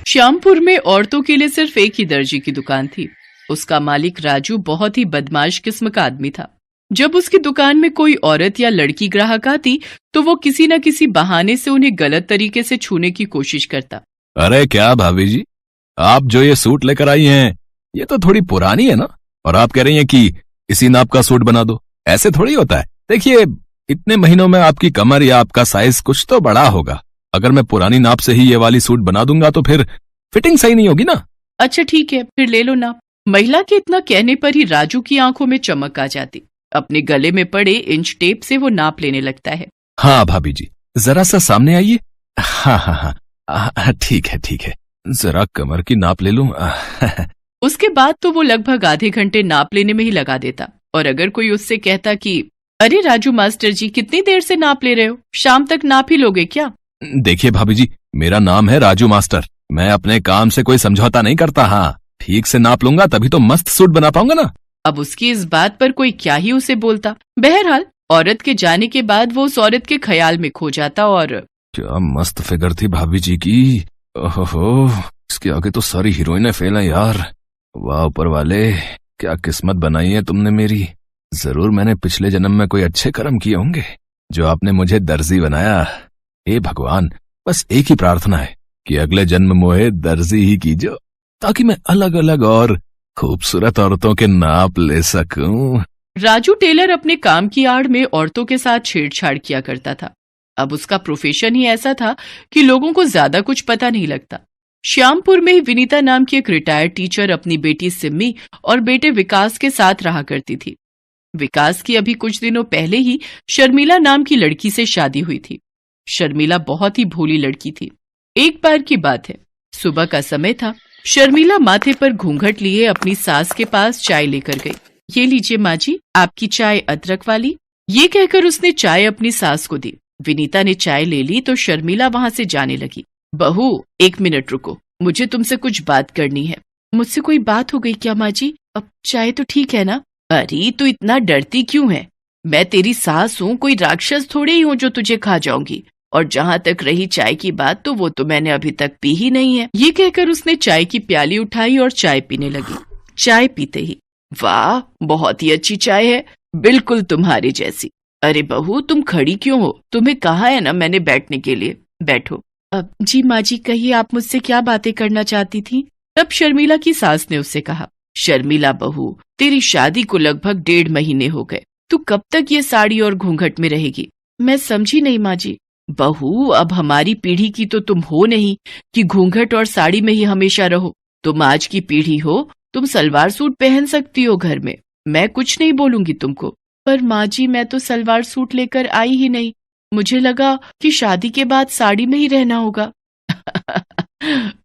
श्यामपुर में औरतों के लिए सिर्फ एक ही दर्जी की दुकान थी। उसका मालिक राजू बहुत ही बदमाश किस्म का आदमी था। जब उसकी दुकान में कोई औरत या लड़की ग्राहक आती तो वो किसी न किसी बहाने से उन्हें गलत तरीके से छूने की कोशिश करता। अरे क्या भाभी जी, आप जो ये सूट लेकर आई हैं ये तो थोड़ी पुरानी है ना, और आप कह रही हैं कि इसी नाप का सूट बना दो। ऐसे थोड़ी होता है। देखिए, इतने महीनों में आपकी कमर या आपका साइज कुछ तो बड़ा होगा। अगर मैं पुरानी नाप से ही ये वाली सूट बना दूंगा तो फिर फिटिंग सही नहीं होगी ना। अच्छा ठीक है, फिर ले लो नाप। महिला के इतना कहने पर ही राजू की आंखों में चमक आ जाती। अपने गले में पड़े इंच टेप से वो नाप लेने लगता है। हाँ भाभी जी, जरा सा सामने आइए। हाँ हाँ हाँ, ठीक है, जरा कमर की नाप ले लूं। उसके बाद तो वो लगभग आधे घंटे नाप लेने में ही लगा देता। और अगर कोई उससे कहता कि अरे राजू मास्टर जी, कितनी देर से नाप ले रहे हो, शाम तक नाप ही लोगे क्या? देखिए भाभी जी, मेरा नाम है राजू मास्टर। मैं अपने काम से कोई समझौता नहीं करता। हाँ, ठीक से नाप लूंगा तभी तो मस्त सूट बना पाऊंगा ना। अब उसकी इस बात पर कोई क्या ही उसे बोलता। बहरहाल औरत के जाने के बाद वो उस औरत के ख्याल में खो जाता। और क्या मस्त फिगर थी भाभी जी की। ओहो, इसके आगे तो सारी हीरोइनें फेल हैं यार। वाह ऊपर वाले, क्या किस्मत बनाई है तुमने मेरी। जरूर मैंने पिछले जन्म में कोई अच्छे कर्म किए होंगे जो आपने मुझे दर्जी बनाया। हे भगवान, बस एक ही प्रार्थना है कि अगले जन्म मोहे दर्जी ही कीजो, ताकि मैं अलग अलग और खूबसूरत औरतों के नाप ले सकूं। राजू टेलर अपने काम की आड़ में औरतों के साथ छेड़छाड़ किया करता था। अब उसका प्रोफेशन ही ऐसा था कि लोगों को ज्यादा कुछ पता नहीं लगता। श्यामपुर में ही विनीता नाम की एक रिटायर्ड टीचर अपनी बेटी सिम्मी और बेटे विकास के साथ रहा करती थी। विकास की अभी कुछ दिनों पहले ही शर्मिला नाम की लड़की से शादी हुई थी। शर्मिला बहुत ही भोली लड़की थी। एक बार की बात है, सुबह का समय था। शर्मिला माथे पर घूंघट लिए अपनी सास के पास चाय लेकर गई। ये लीजिए माँ जी, आपकी चाय अदरक वाली। ये कहकर उसने चाय अपनी सास को दी। विनीता ने चाय ले ली तो शर्मिला वहां से जाने लगी। बहू, 1 मिनट रुको, मुझे तुमसे कुछ बात करनी है। मुझसे कोई बात हो गई क्या माँ जी? अब चाय तो ठीक है ना? अरे तू इतना डरती क्यों है? मैं तेरी सास हूँ, कोई राक्षस थोड़े ही हूँ जो तुझे खा जाऊंगी। और जहाँ तक रही चाय की बात, तो वो तो मैंने अभी तक पी ही नहीं है। ये कहकर उसने चाय की प्याली उठाई और चाय पीने लगी। चाय पीते ही, वाह बहुत ही अच्छी चाय है, बिल्कुल तुम्हारी जैसी। अरे बहू, तुम खड़ी क्यों हो? तुम्हें कहा है ना मैंने बैठने के लिए, बैठो। अब जी माँ जी, कहिए आप मुझसे क्या बातें करना चाहती थी? तब शर्मिला की सास ने उससे कहा, शर्मिला बहू, तेरी शादी को लगभग 1.5 महीने हो गए। तू कब तक ये साड़ी और घूंघट में रहेगी? मैं समझी नहीं माँ जी। बहू, अब हमारी पीढ़ी की तो तुम हो नहीं कि घूंघट और साड़ी में ही हमेशा रहो। तुम आज की पीढ़ी हो, तुम सलवार सूट पहन सकती हो घर में। मैं कुछ नहीं बोलूंगी तुमको। पर माँ जी, मैं तो सलवार सूट लेकर आई ही नहीं। मुझे लगा कि शादी के बाद साड़ी में ही रहना होगा।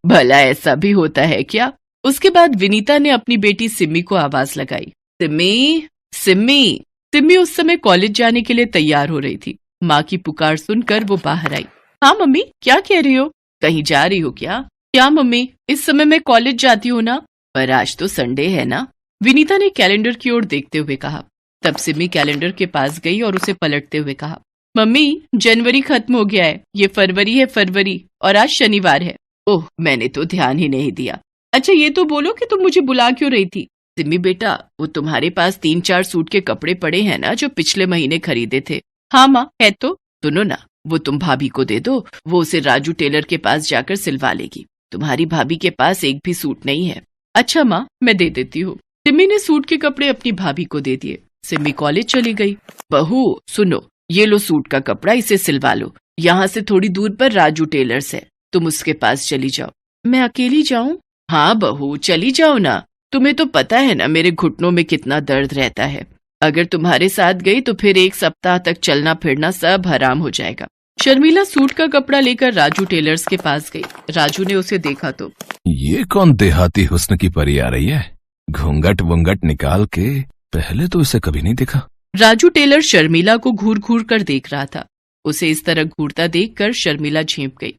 भला ऐसा भी होता है क्या? उसके बाद विनीता ने अपनी बेटी सिम्मी को आवाज लगाई, सिम्मी, सिम्मी। सिम्मी उस समय कॉलेज जाने के लिए तैयार हो रही थी। माँ की पुकार सुनकर वो बाहर आई। हाँ मम्मी, क्या कह रही हो? कहीं जा रही हो क्या? क्या मम्मी, इस समय मैं कॉलेज जाती हूँ ना। पर आज तो संडे है ना, विनीता ने कैलेंडर की ओर देखते हुए कहा। तब सिम्मी कैलेंडर के पास गई और उसे पलटते हुए कहा, मम्मी, जनवरी खत्म हो गया है, ये फरवरी है, फरवरी, और आज शनिवार है। ओह, मैंने तो ध्यान ही नहीं दिया। अच्छा ये तो बोलो कि तुम मुझे बुला क्यों रही थी? सिम्मी बेटा, वो तुम्हारे पास 3-4 सूट के कपड़े पड़े हैं ना जो पिछले महीने खरीदे थे। हाँ माँ, है तो। सुनो ना, वो तुम भाभी को दे दो, वो उसे राजू टेलर के पास जाकर सिलवा लेगी। तुम्हारी भाभी के पास एक भी सूट नहीं है। अच्छा माँ, मैं दे देती हूँ। सिम्मी ने सूट के कपड़े अपनी भाभी को दे दिए। सिम्मी कॉलेज चली गई। बहू सुनो, ये लो सूट का कपड़ा, इसे सिलवा लो। यहाँ से थोड़ी दूर पर राजू टेलर्स है, तुम उसके पास चली जाओ। मैं अकेली जाऊँ? हाँ बहू, चली जाओ ना। तुम्हें तो पता है ना मेरे घुटनों में कितना दर्द रहता है। अगर तुम्हारे साथ गई तो फिर 1 सप्ताह तक चलना फिरना सब हराम हो जाएगा। शर्मिला सूट का कपड़ा लेकर राजू टेलर्स के पास गई। राजू ने उसे देखा तो, ये कौन देहाती हुस्न की परी आ रही है? घूंघट वुंघट निकाल के, पहले तो इसे कभी नहीं देखा। राजू टेलर शर्मिला को घूर घूर कर देख रहा था। उसे इस तरह घूरता देखकर शर्मिला झेंप गई।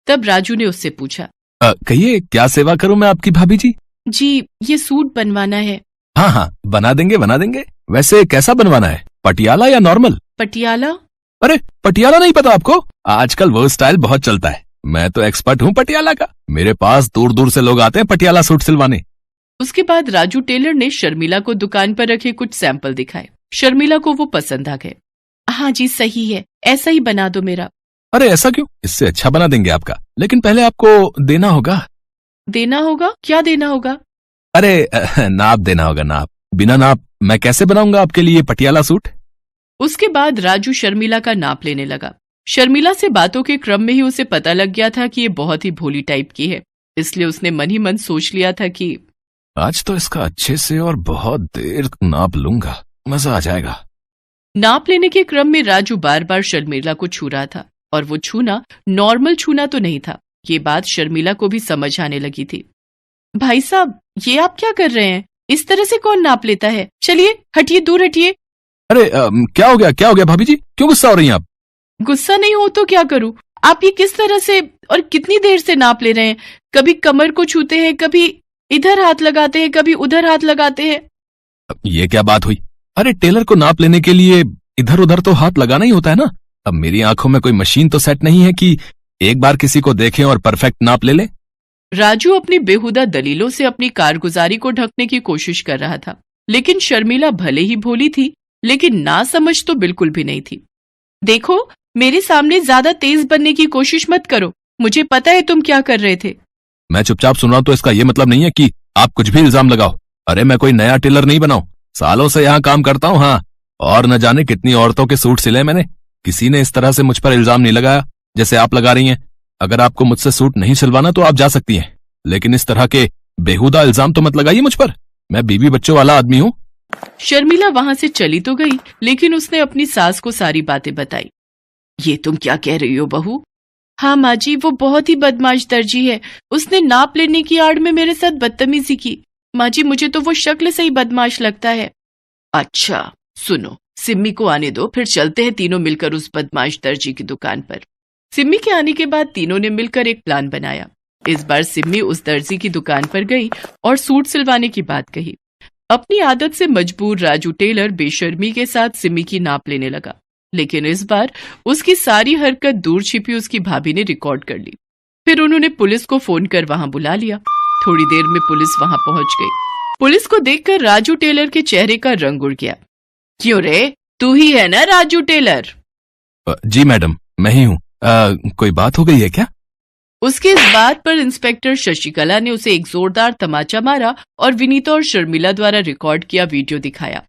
तब राजू ने उससे पूछा, कहिए क्या सेवा करूं मैं आपकी भाभी जी? जी, ये सूट बनवाना है। हाँ हाँ, बना देंगे बना देंगे। वैसे कैसा बनवाना है, पटियाला या नॉर्मल? पटियाला। अरे पटियाला नहीं पता आपको? आजकल वो स्टाइल बहुत चलता है। मैं तो एक्सपर्ट हूँ पटियाला का। मेरे पास दूर दूर से लोग आते हैं पटियाला सूट सिलवाने। उसके बाद राजू टेलर ने शर्मिला को दुकान पर रखे कुछ सैंपल दिखाए। शर्मिला को वो पसंद आ गए। हाँ जी सही है, ऐसा ही बना दो मेरा। अरे ऐसा क्यों, इससे अच्छा बना देंगे आपका, लेकिन पहले आपको देना होगा। देना होगा? क्या देना होगा? अरे नाप देना होगा, नाप। बिना नाप मैं कैसे बनाऊंगा आपके लिए पटियाला सूट। उसके बाद राजू शर्मिला का नाप लेने लगा। शर्मिला से बातों के क्रम में ही उसे पता लग गया था कि ये बहुत ही भोली टाइप की है, इसलिए उसने मन ही मन सोच लिया था कि आज तो इसका अच्छे से और बहुत देर नाप लूंगा, मजा आ जाएगा। नाप लेने के क्रम में राजू बार बार शर्मिला को छू रहा था, और वो छूना नॉर्मल छूना तो नहीं था। ये बात शर्मिला को भी समझ आने लगी थी। भाई साहब, ये आप क्या कर रहे हैं? इस तरह से कौन नाप लेता है? चलिए हटिए, दूर हटिए। अरे क्या हो गया भाभी जी, क्यों गुस्सा हो रही हैं आप? गुस्सा नहीं हो तो क्या करूं? आप ये किस तरह से और कितनी देर से नाप ले रहे हैं? कभी कमर को छूते हैं, कभी इधर हाथ लगाते हैं, कभी उधर हाथ लगाते हैं। ये क्या बात हुई? अरे टेलर को नाप लेने के लिए इधर उधर तो हाथ लगाना ही होता है ना। अब मेरी आंखों में कोई मशीन तो सेट नहीं है कि एक बार किसी को देखें और परफेक्ट नाप ले ले। राजू अपनी बेहुदा दलीलों से अपनी कारगुजारी को ढकने की कोशिश कर रहा था, लेकिन शर्मिला भले ही भोली थी, लेकिन ना समझ तो बिल्कुल भी नहीं थी। देखो, मेरे सामने ज्यादा तेज बनने की कोशिश मत करो, मुझे पता है तुम क्या कर रहे थे। मैं चुपचाप सुन रहा हूं तो इसका ये मतलब नहीं है कि आप कुछ भी इल्जाम लगाओ। अरे मैं कोई नया टेलर नहीं बनाऊं, सालों से यहाँ काम करता हूँ। हाँ, और न जाने कितनी औरतों के सूट सिले मैंने, किसी ने इस तरह से मुझ पर इल्जाम नहीं लगाया जैसे आप लगा रही हैं। अगर आपको मुझसे सूट नहीं सिलवाना तो आप जा सकती हैं, लेकिन इस तरह के बेहुदा इल्जाम तो मत लगाइए मुझ पर। मैं बीवी बच्चों वाला आदमी हूँ। शर्मिला वहां से चली तो गई, लेकिन उसने अपनी सास को सारी बातें बताई। ये तुम क्या कह रही हो बहू? हाँ माँ जी, वो बहुत ही बदमाश दर्जी है। उसने नाप लेने की आड़ में मेरे साथ बदतमीजी की। माँ जी, मुझे तो वो शक्ल से ही बदमाश लगता है। अच्छा सुनो, सिम्मी को आने दो, फिर चलते हैं तीनों मिलकर उस बदमाश दर्जी की दुकान पर। सिम्मी के आने के बाद तीनों ने मिलकर एक प्लान बनाया। इस बार सिम्मी उस दर्जी की दुकान पर गई और सूट सिलवाने की बात कही। अपनी आदत से मजबूर राजू टेलर बेशर्मी के साथ सिम्मी की नाप लेने लगा, लेकिन इस बार उसकी सारी हरकत दूर छिपी उसकी भाभी ने रिकॉर्ड कर ली। फिर उन्होंने पुलिस को फोन कर वहां बुला लिया। थोड़ी देर में पुलिस वहां पहुंच गई। पुलिस को देखकर राजू टेलर के चेहरे का रंग उड़ गया। क्यों रे, तू ही है ना राजू टेलर? जी मैडम, मैं ही हूँ। कोई बात हो गई है क्या? उसके इस बात पर इंस्पेक्टर शशिकला ने उसे एक जोरदार तमाचा मारा और विनीता और शर्मिला द्वारा रिकॉर्ड किया वीडियो दिखाया।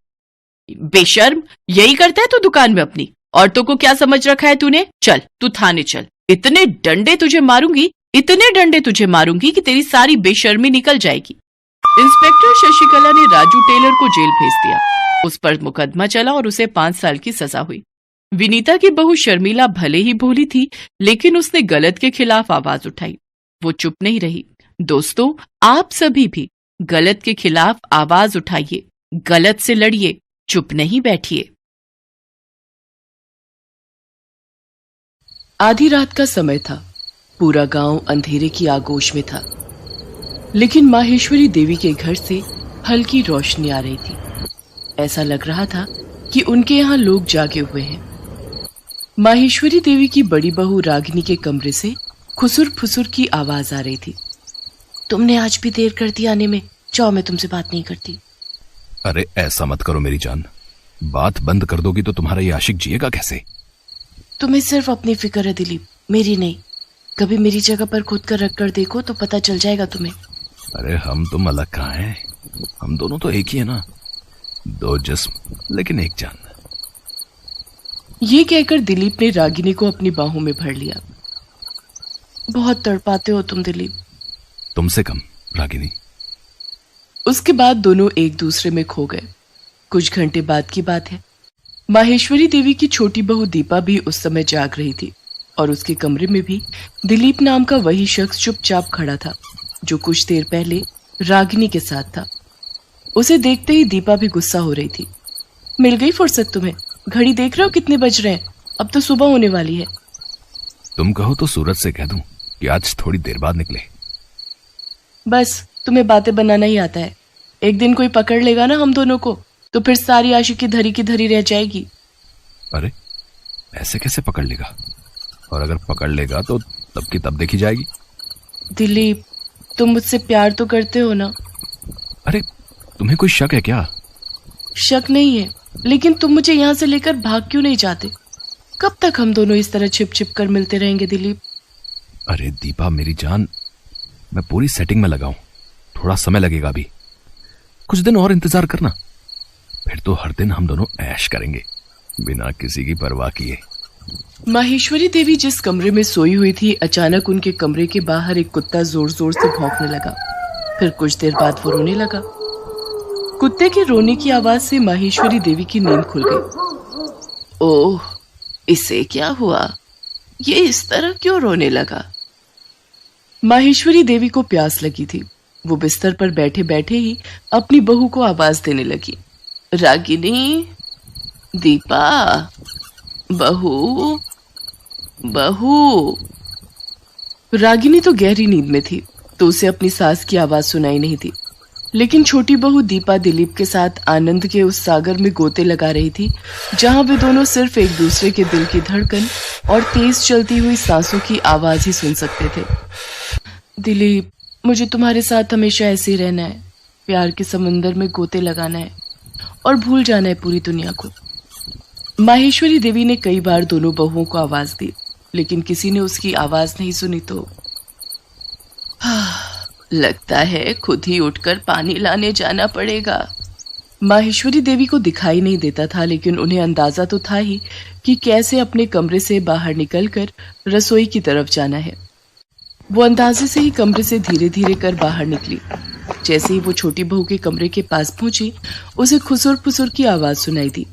बेशर्म, यही करता है तू दुकान में अपनी? औरतों को क्या समझ रखा है तूने? चल तू थाने चल, इतने डंडे तुझे मारूंगी, इतने डंडे तुझे मारूंगी कि तेरी सारी बेशर्मी निकल जाएगी। इंस्पेक्टर शशिकला ने राजू टेलर को जेल भेज दिया। उस पर मुकदमा चला और उसे 5 साल की सजा हुई। विनीता की बहू शर्मिला भले ही भोली थी, लेकिन उसने गलत के खिलाफ आवाज उठाई। वो चुप नहीं रही। दोस्तों, आप सभी भी गलत के खिलाफ आवाज उठाइए, गलत से लड़िए, चुप नहीं बैठिए। आधी रात का समय था। पूरा गांव अंधेरे की आगोश में था, लेकिन माहेश्वरी देवी के घर से हल्की रोशनी आ रही थी। ऐसा लग रहा था कि उनके यहाँ लोग जागे हुए हैं। माहेश्वरी देवी की बड़ी बहू रागिनी के कमरे से खुसुर फुसुर की आवाज आ रही थी। तुमने आज भी देर कर दी आने में, जाओ मैं तुमसे बात नहीं करती। अरे ऐसा मत करो मेरी जान, बात बंद कर दोगी तो तुम्हारा ये आशिक जिएगा कैसे? तुम्हें सिर्फ अपनी फिक्र है दिलीप, मेरी नहीं। कभी मेरी जगह पर खुद कर रख कर देखो तो पता चल जाएगा तुम्हें। अरे हम तुम अलग कहाँ हैं, हम दोनों तो एक ही है ना, 2 जिस्म लेकिन एक जान। ये कहकर दिलीप ने रागिनी को अपनी बाहों में भर लिया। बहुत तड़पाते हो तुम दिलीप। तुमसे कम रागिनी। उसके बाद दोनों एक दूसरे में खो गए। कुछ घंटे बाद की बात है। माहेश्वरी देवी की छोटी बहू दीपा भी उस समय जाग रही थी, और उसके कमरे में भी दिलीप नाम का वही शख्स चुपचाप खड़ा था जो कुछ देर पहले रागिनी के साथ था। उसे देखते ही दीपा भी गुस्सा हो रही थी। मिल गई फुर्सत तुम्हें? घड़ी देख रहे हो कितने बज रहे हैं? अब तो सुबह होने वाली है। तुम कहो तो सूरज से कह दूं कि आज थोड़ी देर बाद निकले। बस तुम्हें बातें बनाना ही आता है। एक दिन कोई पकड़ लेगा ना हम दोनों को, तो फिर सारी आशिकी धरी की धरी रह जाएगी। अरे ऐसे कैसे पकड़ लेगा? और अगर पकड़ लेगा तो तब की तब देखी जाएगी। दिलीप, तुम मुझसे प्यार तो करते हो ना? अरे तुम्हें कोई शक है क्या? शक नहीं है, लेकिन तुम मुझे यहाँ से लेकर भाग क्यों नहीं जाते? कब तक हम दोनों इस तरह छिप छिप कर मिलते रहेंगे दिलीप? अरे दीपा मेरी जान, मैं पूरी सेटिंग में लगा हूं, थोड़ा समय लगेगा अभी, कुछ दिन और इंतजार करना, फिर तो हर दिन हम दोनों ऐश करेंगे बिना किसी की परवाह किए। माहेश्वरी देवी जिस कमरे में सोई हुई थी, अचानक उनके कमरे के बाहर एक कुत्ता जोर जोर से भौंकने लगा। फिर कुछ देर बाद वो रोने लगा। कुत्ते के रोने की आवाज से माहेश्वरी देवी की नींद खुल गई। ओह, इसे क्या हुआ? ये इस तरह क्यों रोने लगा? माहेश्वरी देवी को प्यास लगी थी। वो बिस्तर पर बैठे बैठे ही अपनी बहू को आवाज देने लगी। रागिनी, दीपा, बहू, बहू। रागिनी तो गहरी नींद में थी, तो उसे अपनी सास की आवाज सुनाई नहीं थी। लेकिन छोटी बहू दीपा दिलीप के साथ आनंद के उस सागर में गोते लगा रही थी, जहां वे दोनों सिर्फ एक दूसरे के दिल की धड़कन और तेज चलती हुई सांसों की आवाज ही सुन सकते थे। दिलीप, मुझे तुम्हारे साथ हमेशा ऐसे ही रहना है, प्यार के समंदर में गोते लगाना है और भूल जाना है पूरी दुनिया को। माहेश्वरी देवी ने कई बार दोनों बहुओं को आवाज दी, लेकिन किसी ने उसकी आवाज नहीं सुनी। तो लगता है खुद ही उठकर पानी लाने जाना पड़ेगा। माहेश्वरी देवी को दिखाई नहीं देता था, लेकिन उन्हें अंदाजा तो था ही कि कैसे अपने कमरे से बाहर निकलकर रसोई की तरफ जाना है। वो अंदाजे से ही कमरे से धीरे धीरे कर बाहर निकली। जैसे ही वो छोटी बहू के कमरे के पास पहुंची, उसे खुसुर फुसुर की आवाज सुनाई दी।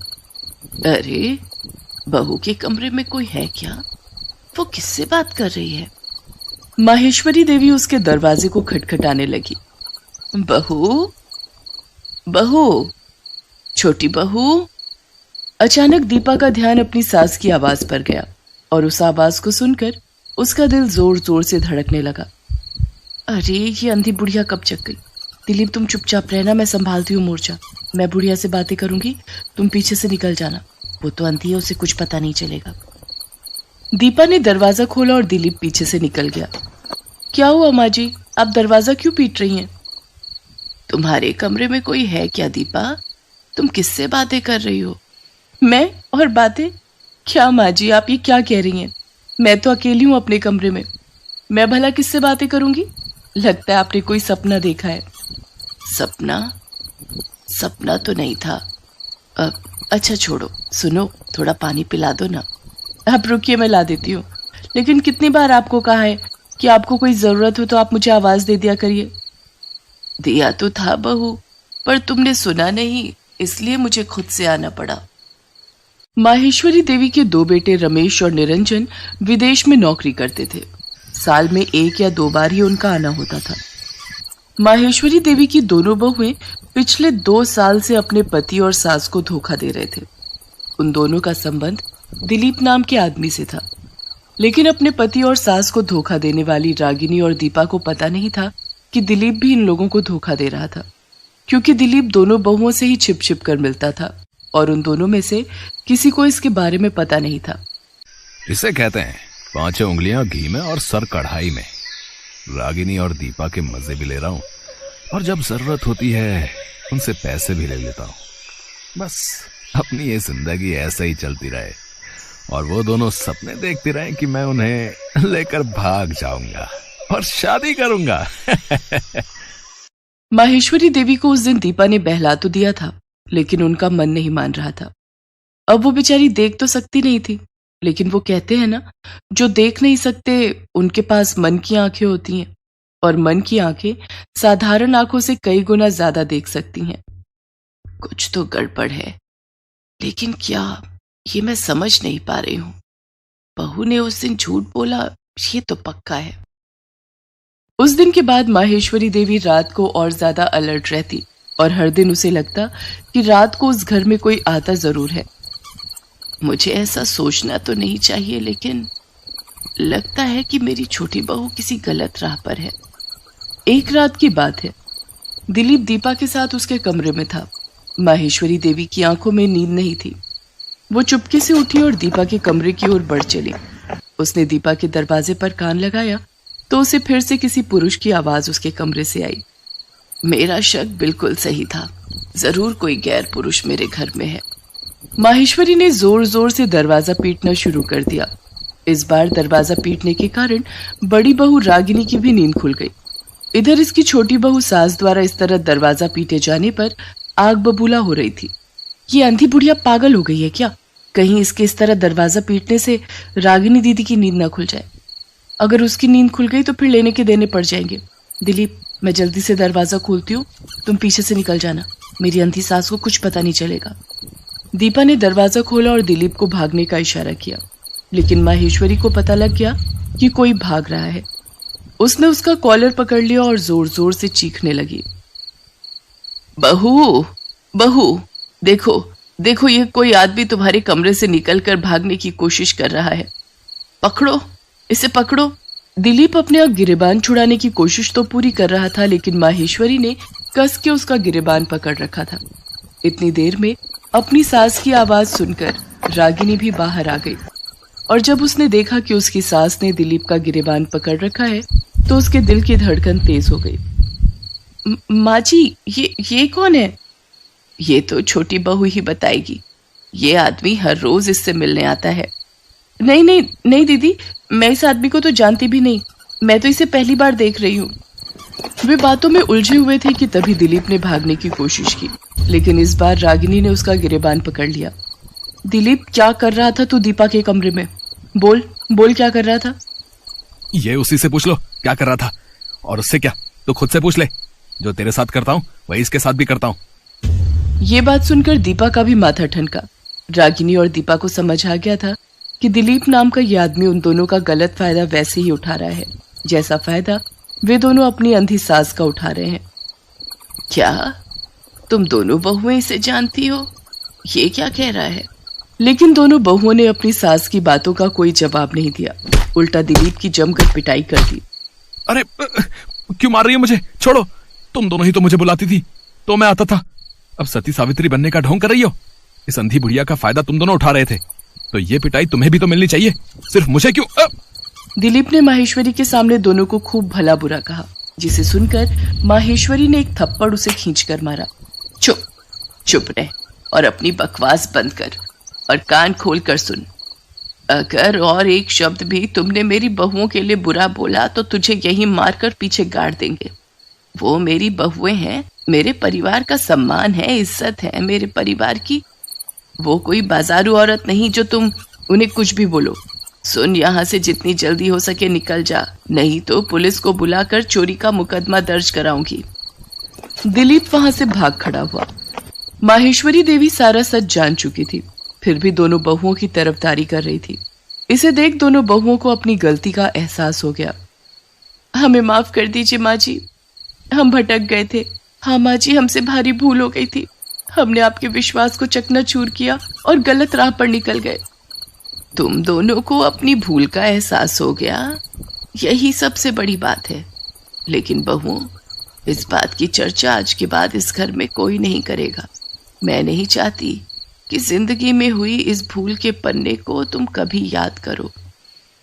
अरे, बहू के कमरे में कोई है क्या? वो किससे बात कर रही है? माहेश्वरी देवी उसके दरवाजे को खटखटाने लगी। बहू, बहू, छोटी बहू। अचानक दीपा का ध्यान अपनी सास की आवाज पर गया और उस आवाज को सुनकर उसका दिल जोर जोर से धड़कने लगा। अरे, ये अंधी बुढ़िया कब जग गई? दिलीप, तुम चुपचाप रहना, मैं संभालती हूँ मोर्चा। मैं बुढ़िया से बातें करूंगी, तुम पीछे से निकल जाना। वो तो अंधी है, उसे कुछ पता नहीं चलेगा। दीपा ने दरवाजा खोला और दिलीप पीछे से निकल गया। क्या हुआ माँ जी, आप दरवाजा क्यों पीट रही हैं? तुम्हारे कमरे में कोई है क्या दीपा? तुम किससे बातें कर रही हो? मैं और बातें? क्या माँ जी, आप ये क्या कह रही हैं? मैं तो अकेली हूँ अपने कमरे में, मैं भला किससे बातें करूंगी? लगता है आपने कोई सपना देखा है। सपना? सपना तो नहीं था। अच्छा छोड़ो, सुनो, थोड़ा पानी पिला दो ना। आप रुकिए, मैं ला देती हूँ। लेकिन कितनी बार आपको कहा है कि आपको कोई जरूरत हो तो आप मुझे आवाज दे दिया करिए। दिया तो था बहू, पर तुमने सुना नहीं, इसलिए मुझे खुद से आना पड़ा। माहेश्वरी देवी के दो बेटे रमेश और निरंजन विदेश में नौकरी करते थे। साल में 1 या 2 बार ही उनका आना होता था। माहेश्वरी देवी की दोनों बहुएं पिछले 2 साल से अपने पति और सास को धोखा दे रहे थे। उन दोनों का संबंध दिलीप नाम के आदमी से था, लेकिन अपने पति और सास को धोखा देने वाली रागिनी और दीपा को पता नहीं था कि दिलीप भी इन लोगों को धोखा दे रहा था, क्योंकि दिलीप दोनों बहुओं से ही छिप छिप कर मिलता था और उन दोनों में से किसी को इसके बारे में पता नहीं था। इसे कहते हैं 5 उंगलियां घी में और सर कढ़ाई में। रागिनी और दीपा के मजे भी ले रहा हूँ, और जब जरूरत होती है उनसे पैसे भी ले लेता हूँ। बस अपनी ये जिंदगी ऐसे ही चलती रहे और वो दोनों सपने देखते रहे कि मैं उन्हें लेकर भाग जाऊंगा और शादी करूंगा। माहेश्वरी देवी को उस दिन दीपा ने बहला तो दिया था, लेकिन उनका मन नहीं मान रहा था। अब वो बेचारी देख तो सकती नहीं थी, लेकिन वो कहते हैं ना, जो देख नहीं सकते उनके पास मन की आंखें होती हैं, और मन की आंखें साधारण आंखों से कई गुना ज्यादा देख सकती हैं। कुछ तो गड़बड़ है, लेकिन क्या, ये मैं समझ नहीं पा रही हूं। बहू ने उस दिन झूठ बोला, ये तो पक्का है। उस दिन के बाद माहेश्वरी देवी रात को और ज्यादा अलर्ट रहती और हर दिन उसे लगता कि रात को उस घर में कोई आता जरूर है। मुझे ऐसा सोचना तो नहीं चाहिए, लेकिन लगता है कि मेरी छोटी बहू किसी गलत राह पर है। एक रात की बात है, दिलीप दीपा के साथ उसके कमरे में था। माहेश्वरी देवी की आंखों में नींद नहीं थी। वो चुपके से उठी और दीपा के कमरे की ओर बढ़ चली। उसने दीपा के दरवाजे पर कान लगाया तो उसे फिर से किसी पुरुष की आवाज उसके कमरे से आई। मेरा शक बिल्कुल सही था, जरूर कोई गैर पुरुष मेरे घर में है। माहेश्वरी ने जोर जोर से दरवाजा पीटना शुरू कर दिया। इस बार दरवाजा पीटने के कारण बड़ी बहू रागिनी की भी नींद खुल गई। इधर इसकी छोटी बहू सास द्वारा इस तरह दरवाजा पीटे जाने पर आग बबूला हो रही थी। ये अंधी बुढ़िया पागल हो गई है क्या? कहीं इसके इस तरह दरवाजा पीटने से रागिनी दीदी की नींद ना खुल जाए। अगर उसकी नींद खुल गई तो फिर लेने के देने पड़ जाएंगे। दिलीप, मैं जल्दी से दरवाजा खोलती हूँ, तुम पीछे से निकल जाना, मेरी अंधी सास को कुछ पता नहीं चलेगा। दीपा ने दरवाजा खोला और दिलीप को भागने का इशारा किया, लेकिन माहेश्वरी को पता लग गया कि कोई भाग रहा है। उसने उसका कॉलर पकड़ लिया और जोर जोर से चीखने लगी। बहू, बहू, देखो देखो, ये कोई आदमी तुम्हारे कमरे से निकलकर भागने की कोशिश कर रहा है। पकड़ो, इसे पकड़ो। दिलीप अपने आप गिरेबान छुड़ाने की कोशिश तो पूरी कर रहा था, लेकिन माहेश्वरी ने कस के उसका गिरेबान पकड़ रखा था। इतनी देर में अपनी सास की आवाज सुनकर रागिनी भी बाहर आ गई, और जब उसने देखा कि उसकी सास ने दिलीप का गिरेबान पकड़ रखा है तो उसके दिल की धड़कन तेज हो गई। माँ जी, ये कौन है? ये तो छोटी बहू ही बताएगी। ये आदमी हर रोज इससे मिलने आता है। नहीं नहीं नहीं दीदी, मैं इस आदमी को तो जानती भी नहीं, मैं तो इसे पहली बार देख रही हूँ। वे बातों में उलझे हुए थे कि तभी दिलीप ने भागने की कोशिश की, लेकिन इस बार रागिनी ने उसका गिरेबान पकड़ लिया। दिलीप, क्या कर रहा था तू दीपा के कमरे में? बोल बोल, क्या कर रहा था? ये उसी से पूछ लो क्या कर रहा था, और उससे क्या तो खुद से पूछ ले। जो तेरे साथ करता हूँ वही इसके साथ भी करता हूँ। ये बात सुनकर दीपा का भी माथा ठनका। रागिनी और दीपा को समझ आ गया था कि दिलीप नाम का यह आदमी उन दोनों का गलत फायदा वैसे ही उठा रहा है जैसा फायदा वे दोनों अपनी अंधी सास का उठा रहे हैं। क्या तुम दोनों बहुएं इसे जानती हो? ये क्या कह रहा है? लेकिन दोनों बहुओं ने अपनी सास की बातों का कोई जवाब नहीं दिया, उल्टा दिलीप की जमकर पिटाई कर दी। अरे क्यों मार रही है मुझे? छोड़ो, तुम दोनों ही तो मुझे बुलाती थी तो मैं आता था। अब सती सावित्री बनने का ढोंग कर रही हो। इस अंधी बुढ़िया का फायदा तुम दोनों उठा रहे थे, तो ये पिटाई तुम्हें भी तो मिलनी चाहिए, सिर्फ मुझे क्यों? दिलीप ने माहेश्वरी के सामने दोनों को खूब भला बुरा कहा, जिसे सुनकर माहेश्वरी ने एक थप्पड़ उसे खींचकर मारा। चुप चुप रह और अपनी बकवास बंद कर और कान खोल कर सुन। अगर और एक शब्द भी तुमने मेरी बहुओं के लिए बुरा बोला तो तुझे यहीं मारकर पीछे गाड़ देंगे। वो मेरी बहुएं हैं, मेरे परिवार का सम्मान है, इज्जत है मेरे परिवार की। वो कोई बाजारू औरत नहीं जो तुम उन्हें कुछ भी बोलो। सुन, यहाँ से जितनी जल्दी हो सके निकल जा, नहीं तो पुलिस को बुलाकर चोरी का मुकदमा दर्ज कराऊंगी। दिलीप वहां से भाग खड़ा हुआ। माहेश्वरी देवी सारा सच जान चुकी थी, फिर भी दोनों बहुओं की तरफदारी कर रही थी। इसे देख दोनों बहुओं को अपनी गलती का एहसास हो गया। हमें माफ कर दीजिए माँ जी, हम भटक गए थे। हाँ माँ जी, हमसे भारी भूल हो गई थी। हमने आपके विश्वास को चकनाचूर किया और गलत राह पर निकल गए। तुम दोनों को अपनी भूल का एहसास हो गया, यही सबसे बड़ी बात है। लेकिन बहुओं, इस बात की चर्चा आज के बाद इस घर में कोई नहीं करेगा। मैं नहीं चाहती कि जिंदगी में हुई इस भूल के पन्ने को तुम कभी याद करो।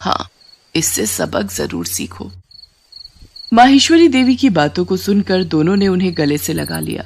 हाँ, इससे सबक जरूर सीखो। माहेश्वरी देवी की बातों को सुनकर दोनों ने उन्हें गले से लगा लिया।